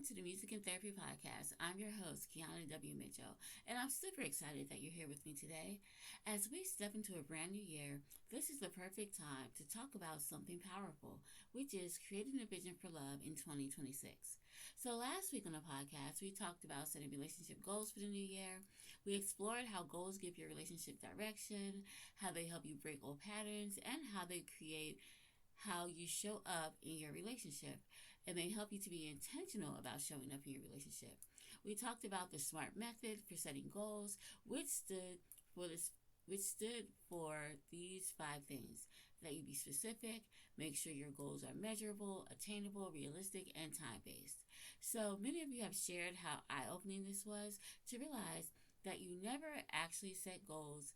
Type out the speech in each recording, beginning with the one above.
to the Music and Therapy Podcast. I'm your host, Keana W. Mitchell, and I'm super excited that you're here with me today. As we step into a brand new year, this is the perfect time to talk about something powerful, which is creating a vision for love in 2026. So last week on the podcast, we talked about setting relationship goals for the new year. We explored how goals give your relationship direction, how they help you break old patterns, and how they create how you show up in your relationship, and they help you to be intentional about showing up in your relationship. We talked about the SMART method for setting goals, which stood for these 5 things: that you be specific, make sure your goals are measurable, attainable, realistic, and time-based. So many of you have shared how eye-opening this was to realize that you never actually set goals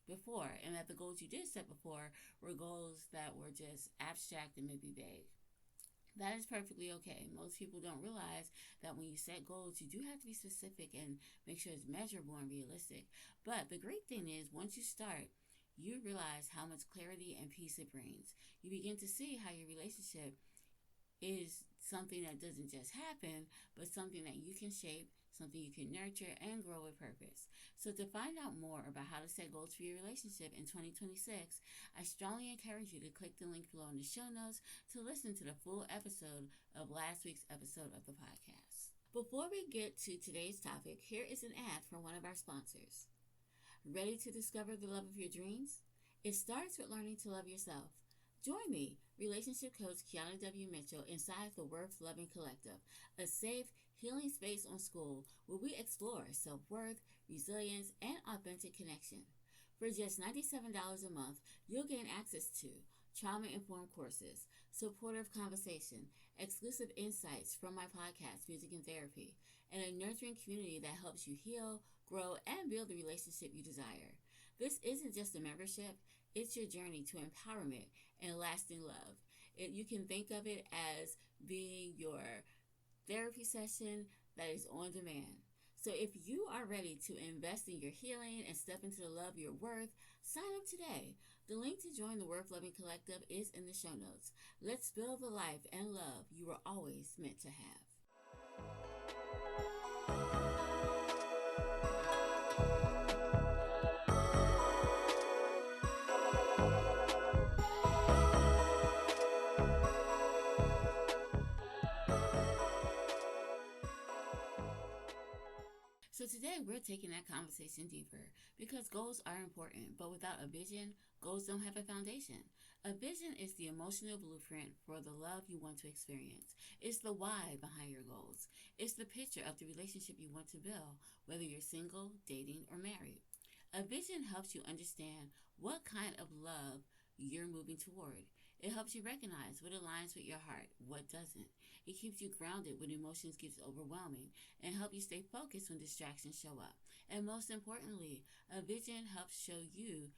before, and that the goals you did set before were goals that were just abstract and maybe vague. That is perfectly okay. Most people don't realize that when you set goals, you do have to be specific and make sure it's measurable and realistic. But the great thing is, once you start, you realize how much clarity and peace it brings. You begin to see how your relationship is something that doesn't just happen, but something that you can shape, something you can nurture and grow with purpose. So to find out more about how to set goals for your relationship in 2026, I strongly encourage you to click the link below in the show notes to listen to the full episode of last week's episode of the podcast. Before we get to today's topic, here is an ad from one of our sponsors. Ready to discover the love of your dreams? It starts with learning to love yourself. Join me, relationship coach Keana W. Mitchell, inside the Worth Loving Collective, a safe, healing space on school where we explore self-worth, resilience, and authentic connection. For just $97 a month, you'll gain access to trauma-informed courses, supportive conversation, exclusive insights from my podcast, Music and Therapy, and a nurturing community that helps you heal, grow, and build the relationship you desire. This isn't just a membership, it's your journey to empowerment and lasting love. You can think of it as being your therapy session that is on demand. So if you are ready to invest in your healing and step into the love you're worth, sign up today. The link to join the Worth Loving Collective is in the show notes. Let's build the life and love you were always meant to have. So today we're taking that conversation deeper because goals are important, but without a vision, goals don't have a foundation. A vision is the emotional blueprint for the love you want to experience. It's the why behind your goals. It's the picture of the relationship you want to build, whether you're single, dating, or married. A vision helps you understand what kind of love you're moving toward. It helps you recognize what aligns with your heart, what doesn't. It keeps you grounded when emotions get overwhelming and help you stay focused when distractions show up. And most importantly, a vision helps show you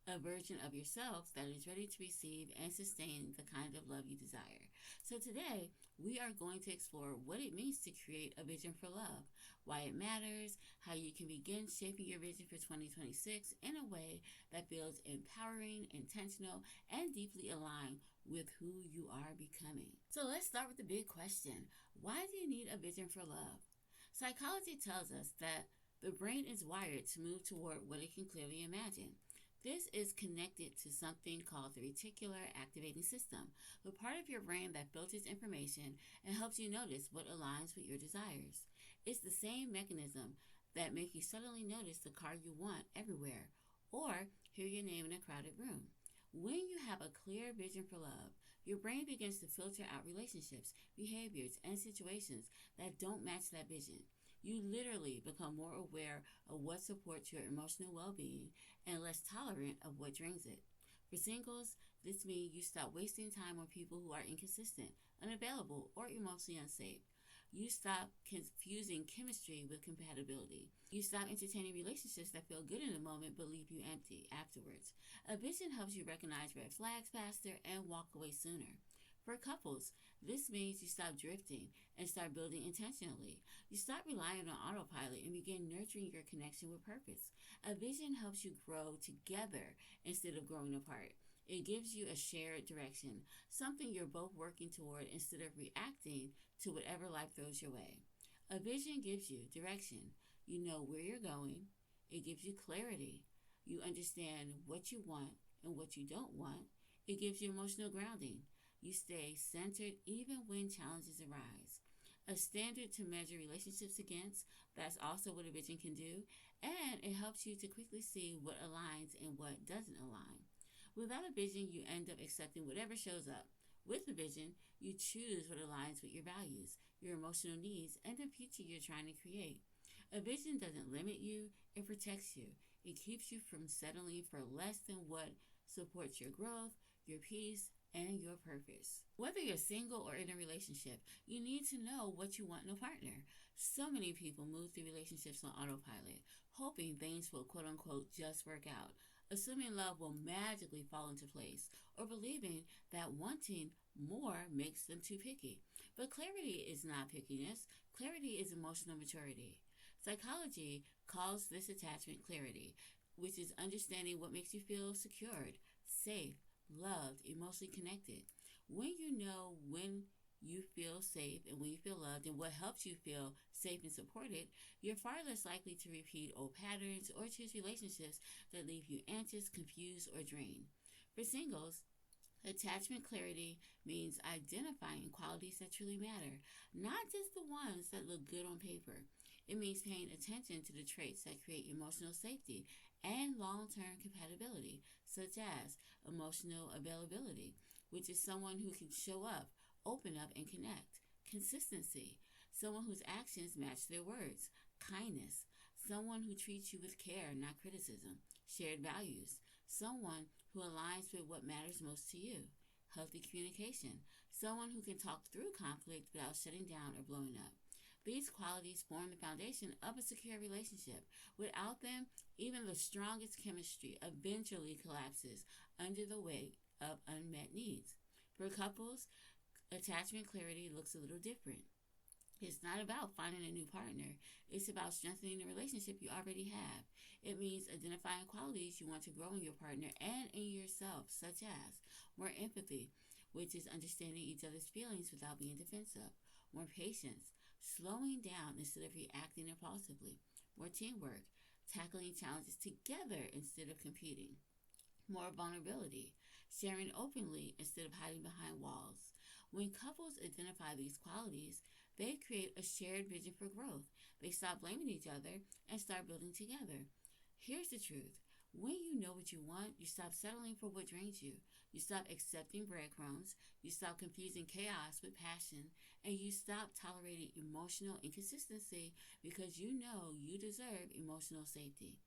a version of yourself that is ready to receive and sustain the kind of love you desire. So today, we are going to explore what it means to create a vision for love, why it matters, how you can begin shaping your vision for 2026 in a way that feels empowering, intentional, and deeply aligned with who you are becoming. So let's start with the big question. Why do you need a vision for love? Psychology tells us that the brain is wired to move toward what it can clearly imagine. This is connected to something called the reticular activating system, the part of your brain that filters information and helps you notice what aligns with your desires. It's the same mechanism that makes you suddenly notice the car you want everywhere or hear your name in a crowded room. When you have a clear vision for love, your brain begins to filter out relationships, behaviors, and situations that don't match that vision. You literally become more aware of what supports your emotional well-being and less tolerant of what drains it. For singles, this means you stop wasting time on people who are inconsistent, unavailable, or emotionally unsafe. You stop confusing chemistry with compatibility. You stop entertaining relationships that feel good in the moment but leave you empty afterwards. A vision helps you recognize red flags faster and walk away sooner. For couples, this means you stop drifting and start building intentionally. You stop relying on autopilot and begin nurturing your connection with purpose. A vision helps you grow together instead of growing apart. It gives you a shared direction, something you're both working toward instead of reacting to whatever life throws your way. A vision gives you direction. You know where you're going. It gives you clarity. You understand what you want and what you don't want. It gives you emotional grounding. You stay centered even when challenges arise. A standard to measure relationships against, that's also what a vision can do, and it helps you to quickly see what aligns and what doesn't align. Without a vision, you end up accepting whatever shows up. With a vision, you choose what aligns with your values, your emotional needs, and the future you're trying to create. A vision doesn't limit you, it protects you. It keeps you from settling for less than what supports your growth, your peace, and your purpose. Whether you're single or in a relationship, you need to know what you want in a partner. So many people move through relationships on autopilot, hoping things will quote unquote just work out, assuming love will magically fall into place, or believing that wanting more makes them too picky. But clarity is not pickiness, clarity is emotional maturity. Psychology calls this attachment clarity, which is understanding what makes you feel secured, safe, loved, emotionally connected. When you know when you feel safe and when you feel loved and what helps you feel safe and supported, you're far less likely to repeat old patterns or choose relationships that leave you anxious, confused, or drained. For singles, attachment clarity means identifying qualities that truly matter, not just the ones that look good on paper. It means paying attention to the traits that create emotional safety and long term compatibility, such as emotional availability, which is someone who can show up, open up, and connect. Consistency, someone whose actions match their words. Kindness, someone who treats you with care, not criticism. Shared values, someone who aligns with what matters most to you. Healthy communication, someone who can talk through conflict without shutting down or blowing up. These qualities form the foundation of a secure relationship. Without them, even the strongest chemistry eventually collapses under the weight of unmet needs. For couples, attachment clarity looks a little different. It's not about finding a new partner. It's about strengthening the relationship you already have. It means identifying qualities you want to grow in your partner and in yourself, such as more empathy, which is understanding each other's feelings without being defensive, more patience, slowing down instead of reacting impulsively, more teamwork, tackling challenges together instead of competing, more vulnerability, sharing openly instead of hiding behind walls. When couples identify these qualities, they create a shared vision for growth. They stop blaming each other and start building together. Here's the truth. When you know what you want, you stop settling for what drains you. You stop accepting breadcrumbs. You stop confusing chaos with passion. And you stop tolerating emotional inconsistency because you know you deserve emotional safety.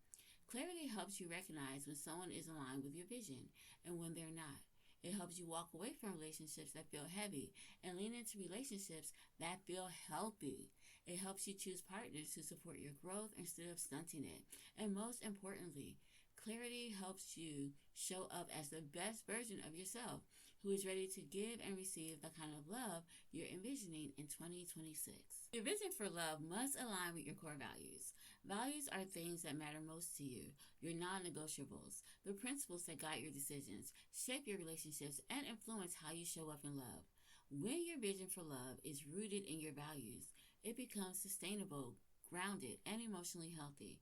Clarity helps you recognize when someone is aligned with your vision and when they're not. It helps you walk away from relationships that feel heavy and lean into relationships that feel healthy. It helps you choose partners who support your growth instead of stunting it. And most importantly, clarity helps you show up as the best version of yourself who is ready to give and receive the kind of love you're envisioning in 2026. Your vision for love must align with your core values. Values are things that matter most to you, your non negotiables, the principles that guide your decisions, shape your relationships, and influence how you show up in love. When your vision for love is rooted in your values, it becomes sustainable, grounded, and emotionally healthy.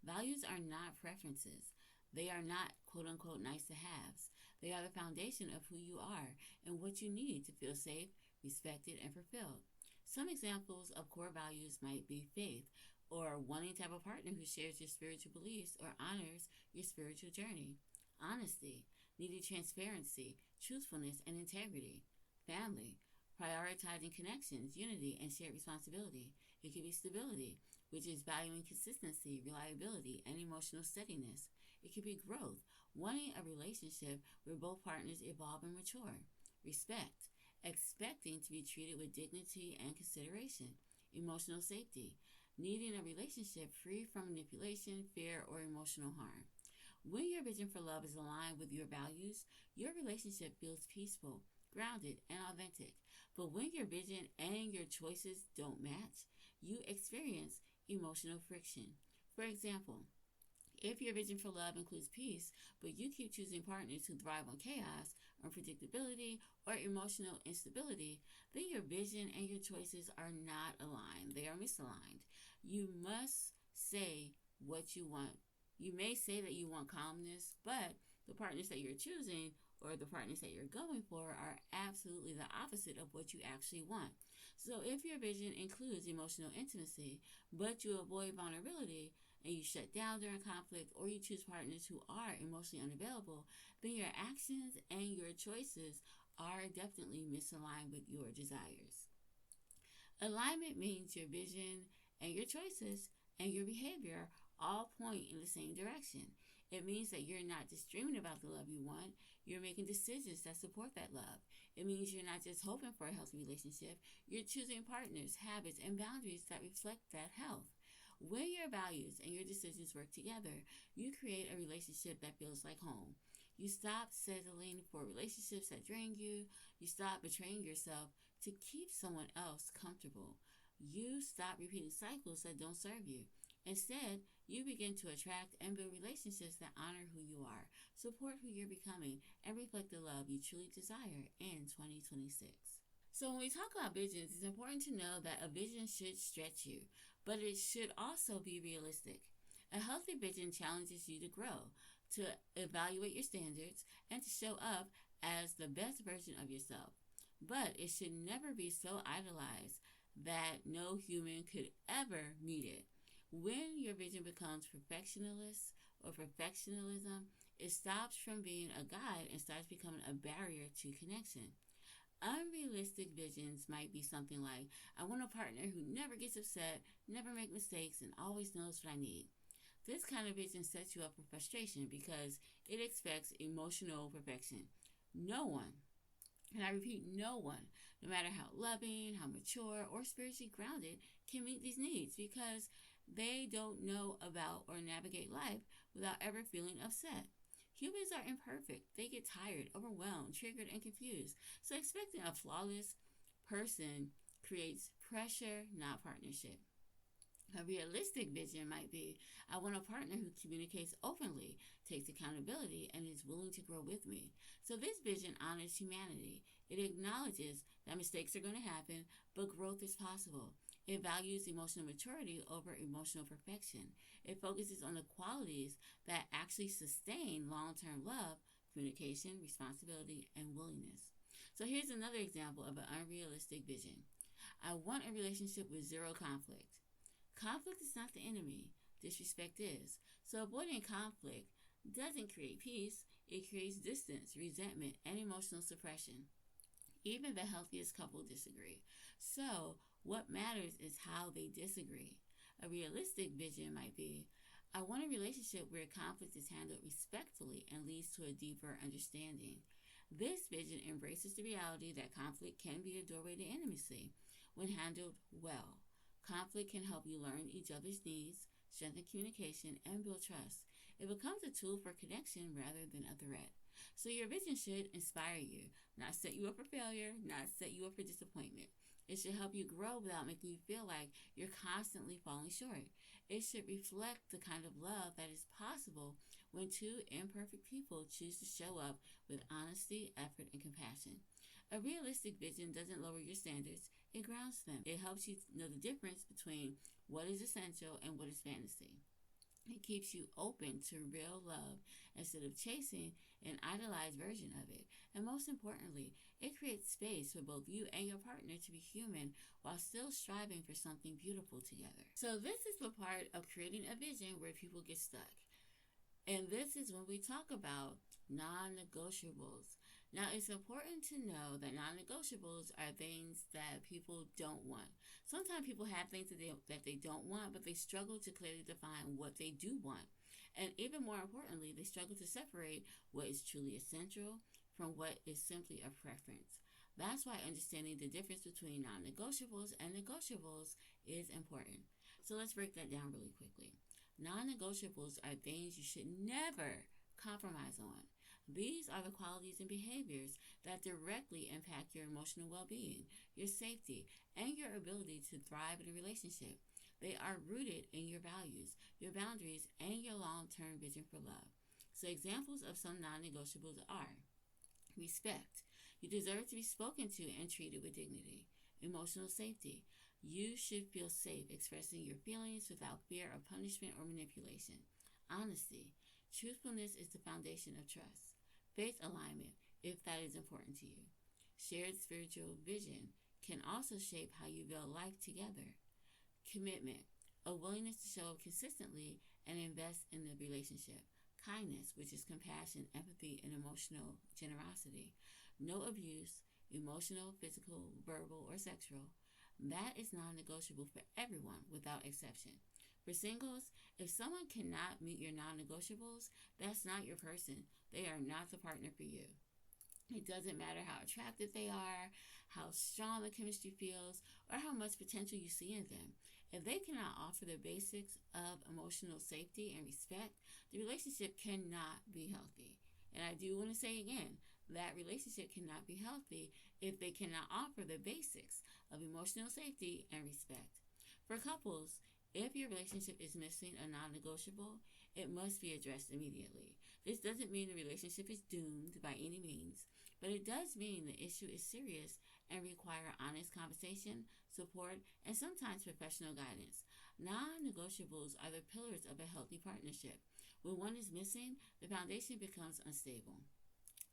Values are not preferences. They are not quote unquote nice to haves. They are the foundation of who you are and what you need to feel safe, respected, and fulfilled. Some examples of core values might be faith, or wanting to have a partner who shares your spiritual beliefs or honors your spiritual journey. Honesty, needing transparency, truthfulness, and integrity. Family, prioritizing connections, unity, and shared responsibility. It could be stability, which is valuing consistency, reliability, and emotional steadiness. It could be growth, wanting a relationship where both partners evolve and mature. Respect, expecting to be treated with dignity and consideration. Emotional safety, needing a relationship free from manipulation, fear, or emotional harm. When your vision for love is aligned with your values, your relationship feels peaceful, grounded, and authentic. But when your vision and your choices don't match, you experience emotional friction. For example, If your vision for love includes peace, but you keep choosing partners who thrive on chaos, unpredictability, or emotional instability, then your vision and your choices are not aligned. They are misaligned. You must say what you want. You may say that you want calmness, but the partners that you're choosing or the partners that you're going for are absolutely the opposite of what you actually want. So if your vision includes emotional intimacy, but you avoid vulnerability, and you shut down during conflict, or you choose partners who are emotionally unavailable, then your actions and your choices are definitely misaligned with your desires. Alignment means your vision and your choices and your behavior all point in the same direction. It means that you're not just dreaming about the love you want, you're making decisions that support that love. It means you're not just hoping for a healthy relationship, you're choosing partners, habits, and boundaries that reflect that health. When your values and your decisions work together, you create a relationship that feels like home. You stop settling for relationships that drain you. You stop betraying yourself to keep someone else comfortable. You stop repeating cycles that don't serve you. Instead, you begin to attract and build relationships that honor who you are, support who you're becoming, and reflect the love you truly desire in 2026. So when we talk about visions, it's important to know that a vision should stretch you, but it should also be realistic. A healthy vision challenges you to grow, to evaluate your standards, and to show up as the best version of yourself. But it should never be so idolized that no human could ever meet it. When your vision becomes perfectionist or perfectionism, it stops from being a guide and starts becoming a barrier to connection. Unrealistic visions might be something like, I want a partner who never gets upset, never makes mistakes, and always knows what I need. This kind of vision sets you up for frustration because it expects emotional perfection. No one, and I repeat, no one, no matter how loving, how mature, or spiritually grounded, can meet these needs because they don't know about or navigate life without ever feeling upset. Humans are imperfect. They get tired, overwhelmed, triggered, and confused. So expecting a flawless person creates pressure, not partnership. A realistic vision might be, I want a partner who communicates openly, takes accountability, and is willing to grow with me. So this vision honors humanity. It acknowledges that mistakes are going to happen, but growth is possible. It values emotional maturity over emotional perfection. It focuses on the qualities that actually sustain long-term love, communication, responsibility, and willingness. So here's another example of an unrealistic vision. I want a relationship with zero conflict. Conflict is not the enemy. Disrespect is. So avoiding conflict doesn't create peace. It creates distance, resentment, and emotional suppression. Even the healthiest couple disagree. So what matters is how they disagree. A realistic vision might be, I want a relationship where conflict is handled respectfully and leads to a deeper understanding. This vision embraces the reality that conflict can be a doorway to intimacy when handled well. Conflict can help you learn each other's needs, strengthen communication, and build trust. It becomes a tool for connection rather than a threat. So your vision should inspire you, not set you up for failure, not set you up for disappointment. It should help you grow without making you feel like you're constantly falling short. It should reflect the kind of love that is possible when two imperfect people choose to show up with honesty, effort, and compassion. A realistic vision doesn't lower your standards, it grounds them. It helps you know the difference between what is essential and what is fantasy. It keeps you open to real love instead of chasing an idolized version of it. And most importantly, it creates space for both you and your partner to be human while still striving for something beautiful together. So this is the part of creating a vision where people get stuck. And this is when we talk about non-negotiables. Now, it's important to know that non-negotiables are things that people don't want. Sometimes people have things that they don't want, but they struggle to clearly define what they do want. And even more importantly, they struggle to separate what is truly essential from what is simply a preference. That's why understanding the difference between non-negotiables and negotiables is important. So let's break that down really quickly. Non-negotiables are things you should never compromise on. These are the qualities and behaviors that directly impact your emotional well-being, your safety, and your ability to thrive in a relationship. They are rooted in your values, your boundaries, and your long-term vision for love. So examples of some non-negotiables are respect. You deserve to be spoken to and treated with dignity. Emotional safety. You should feel safe expressing your feelings without fear of punishment or manipulation. Honesty. Truthfulness is the foundation of trust. Faith alignment, if that is important to you. Shared spiritual vision can also shape how you build life together. Commitment, a willingness to show up consistently and invest in the relationship. Kindness, which is compassion, empathy, and emotional generosity. No abuse, emotional, physical, verbal, or sexual. That is non-negotiable for everyone without exception. For singles, if someone cannot meet your non-negotiables, that's not your person. They are not the partner for you. It doesn't matter how attractive they are, how strong the chemistry feels, or how much potential you see in them. If they cannot offer the basics of emotional safety and respect, the relationship cannot be healthy. And I do want to say again, that relationship cannot be healthy if they cannot offer the basics of emotional safety and respect. For couples, if your relationship is missing a non-negotiable, it must be addressed immediately. This doesn't mean the relationship is doomed by any means, but it does mean the issue is serious and require honest conversation, support, and sometimes professional guidance. Non-negotiables are the pillars of a healthy partnership. When one is missing, the foundation becomes unstable.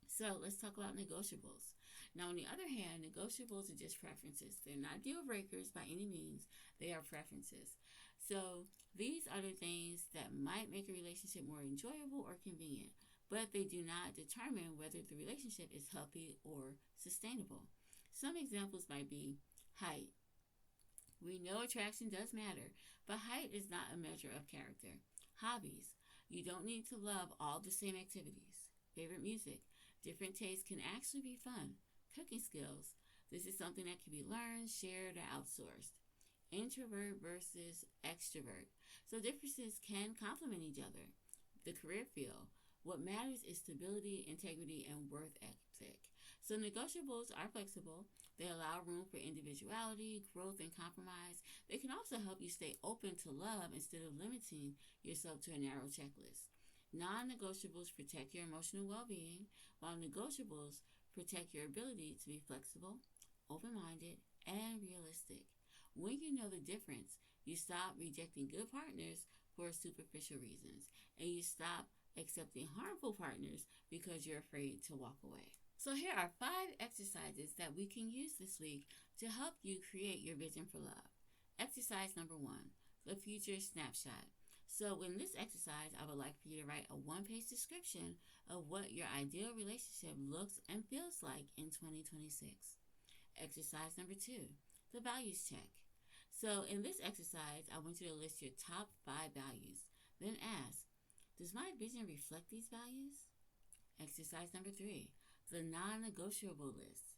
So let's talk about negotiables. Now, on the other hand, negotiables are just preferences. They're not deal breakers by any means. They are preferences. So these are the things that might make a relationship more enjoyable or convenient, but they do not determine whether the relationship is healthy or sustainable. Some examples might be height. We know attraction does matter, but height is not a measure of character. Hobbies. You don't need to love all the same activities. Favorite music. Different tastes can actually be fun. Cooking skills. This is something that can be learned, shared, or outsourced. Introvert versus extrovert. So differences can complement each other. The career field. What matters is stability, integrity, and work ethic. So negotiables are flexible. They allow room for individuality, growth, and compromise. They can also help you stay open to love instead of limiting yourself to a narrow checklist. Non-negotiables protect your emotional well-being, while negotiables protect your ability to be flexible, open-minded, and realistic. When you know the difference, you stop rejecting good partners for superficial reasons, and you stop accepting harmful partners because you're afraid to walk away. So here are 5 exercises that we can use this week to help you create your vision for love. Exercise number 1, the future snapshot. So in this exercise, I would like for you to write a 1-page description of what your ideal relationship looks and feels like in 2026. Exercise number 2, the values check. So in this exercise, I want you to list your top 5 values. Then ask, does my vision reflect these values? Exercise number 3, the non-negotiable list.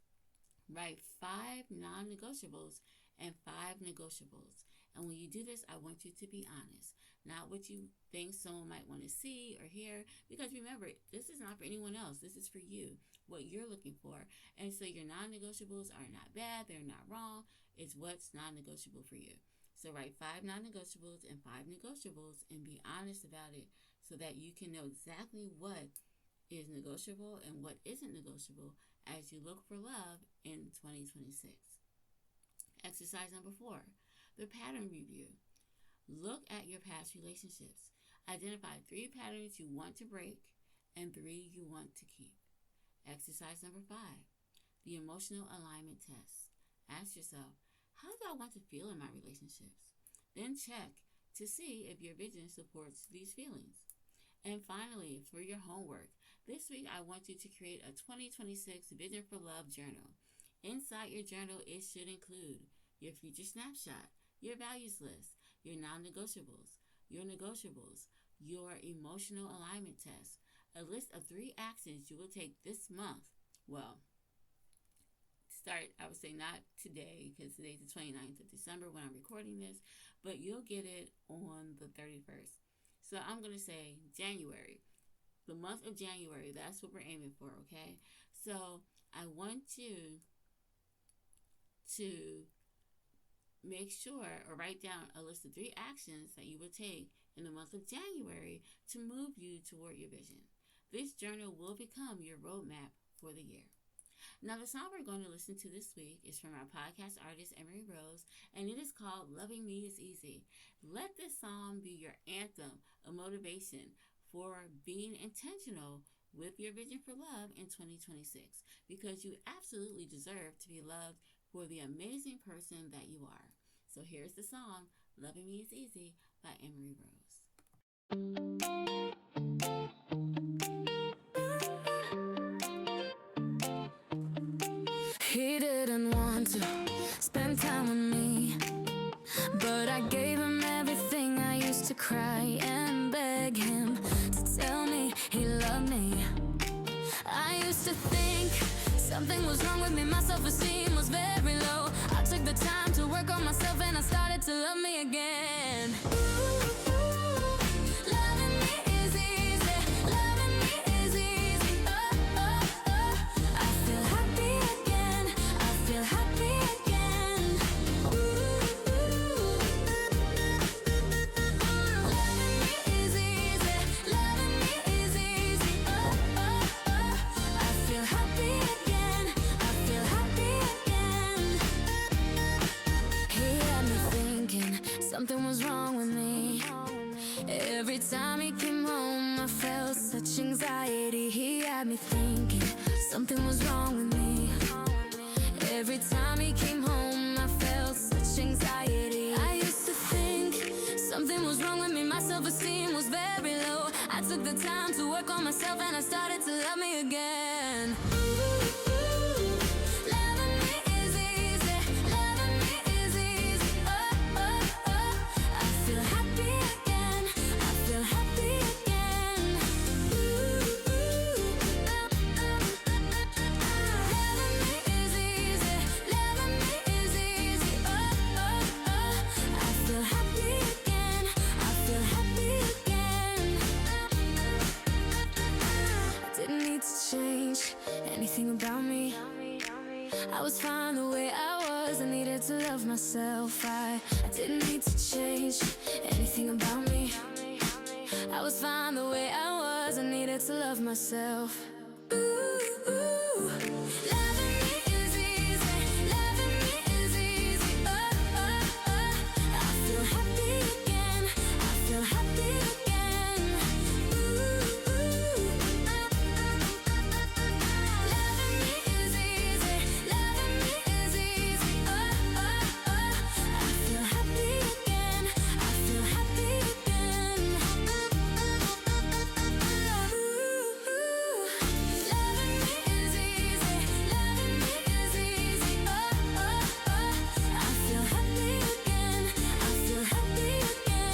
Write 5 non-negotiables and 5 negotiables. And when you do this, I want you to be honest. Not what you think someone might want to see or hear. Because remember, this is not for anyone else. This is for you, what you're looking for. And so your non-negotiables are not bad. They're not wrong. It's what's non-negotiable for you. So write 5 non-negotiables and 5 negotiables and be honest about it so that you can know exactly what is negotiable and what isn't negotiable as you look for love in 2026. Exercise number 4, the pattern review. Look at your past relationships. Identify 3 patterns you want to break and 3 you want to keep. Exercise number 5, the emotional alignment test. Ask yourself, how do I want to feel in my relationships? Then check to see if your vision supports these feelings. And finally, for your homework, this week I want you to create a 2026 Vision for Love journal. Inside your journal, it should include your future snapshot, your values list, your non-negotiables, your negotiables, your emotional alignment test, a list of 3 actions you will take this month. Well, start, I would say not today because today's the 29th of December when I'm recording this, but you'll get it on the 31st. So I'm going to say January, the month of January. That's what we're aiming for, okay? So I want you to Make sure or write down a list of 3 actions that you will take in the month of January to move you toward your vision. This journal will become your roadmap for the year. Now, the song we're going to listen to this week is from our podcast artist, Emery Rose, and it is called Loving Me is Easy. Let this song be your anthem of motivation for being intentional with your vision for love in 2026, because you absolutely deserve to be loved for the amazing person that you are. So here's the song, Loving Me is Easy by Emery Rose. He didn't want to spend time with me, but I gave him everything. I used to cry and beg him to tell me he loved me. I used to think something was wrong with me. My self-esteem was very low. I took the time to work on myself and I started to love me again. Loving me is easy. Loving me is easy. Oh, oh, oh. I feel happy again. I feel happy again. Loving me is easy. Loving me is easy. Oh, oh, oh. I feel happy again. I feel happy again. He had me thinking something was wrong with me. Every time he came home, I felt such anxiety. He had me thinking something was wrong with me. Every time he came home, I felt such anxiety. I used to think something was wrong with me. My self-esteem was very low. I took the time to work on myself and I started to love me again. Loving me is easy. Loving me is easy. Oh, oh, oh. I feel happy again. I feel happy again. Loving me is easy. Loving me is easy. Oh, oh, oh. I feel happy again. I feel happy again. I didn't need to change anything about me. I was fine the way I was. I needed to love myself. I didn't need to change anything about me. I was fine the way I was. I needed to love myself. Ooh, ooh. Loving me is easy. Loving me is easy. Oh, oh, oh. I feel happy again. I feel happy again. Ooh, ooh. Loving me is easy. Loving me is easy. Oh, oh, oh. I feel happy again. I feel happy again. Loving me is easy. Loving me is easy. Oh, oh, oh. I feel happy again. I feel happy again.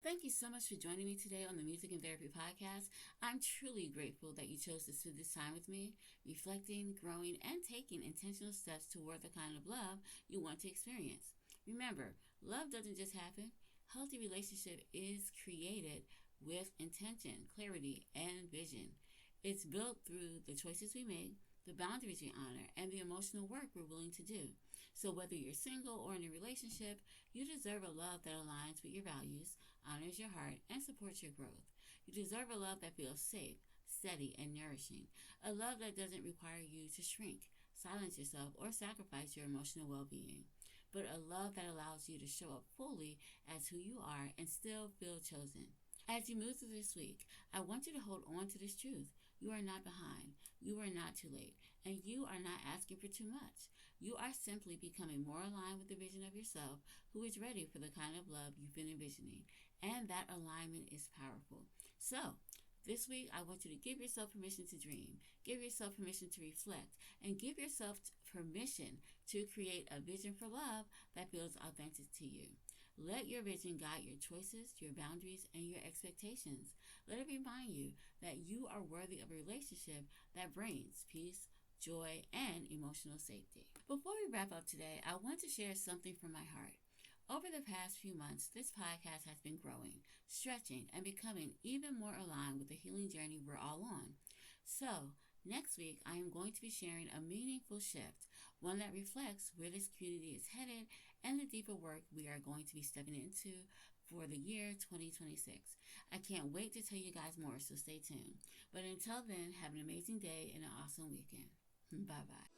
Thank you so much for joining me today on the Music and Therapy Podcast. I'm truly grateful that you chose to spend this time with me, reflecting, growing, and taking intentional steps toward the kind of love you want to experience. Remember, love doesn't just happen. Healthy relationship is created with intention, clarity, and vision. It's built through the choices we make, the boundaries we honor, and the emotional work we're willing to do. So whether you're single or in a relationship, you deserve a love that aligns with your values, honors your heart, and supports your growth. You deserve a love that feels safe, steady, and nourishing. A love that doesn't require you to shrink, silence yourself, or sacrifice your emotional well-being. But a love that allows you to show up fully as who you are and still feel chosen. As you move through this week, I want you to hold on to this truth. You are not behind. You are not too late. And you are not asking for too much. You are simply becoming more aligned with the vision of yourself, who is ready for the kind of love you've been envisioning. And that alignment is powerful. So, this week, I want you to give yourself permission to dream, give yourself permission to reflect, and give yourself permission to create a vision for love that feels authentic to you. Let your vision guide your choices, your boundaries, and your expectations. Let it remind you that you are worthy of a relationship that brings peace, joy, and emotional safety. Before we wrap up today, I want to share something from my heart. Over the past few months, this podcast has been growing, stretching, and becoming even more aligned with the healing journey we're all on. So, Next week, I am going to be sharing a meaningful shift, one that reflects where this community is headed and the deeper work we are going to be stepping into for the year 2026. I can't wait to tell you guys more, so stay tuned. But until then, have an amazing day and an awesome weekend. Bye bye.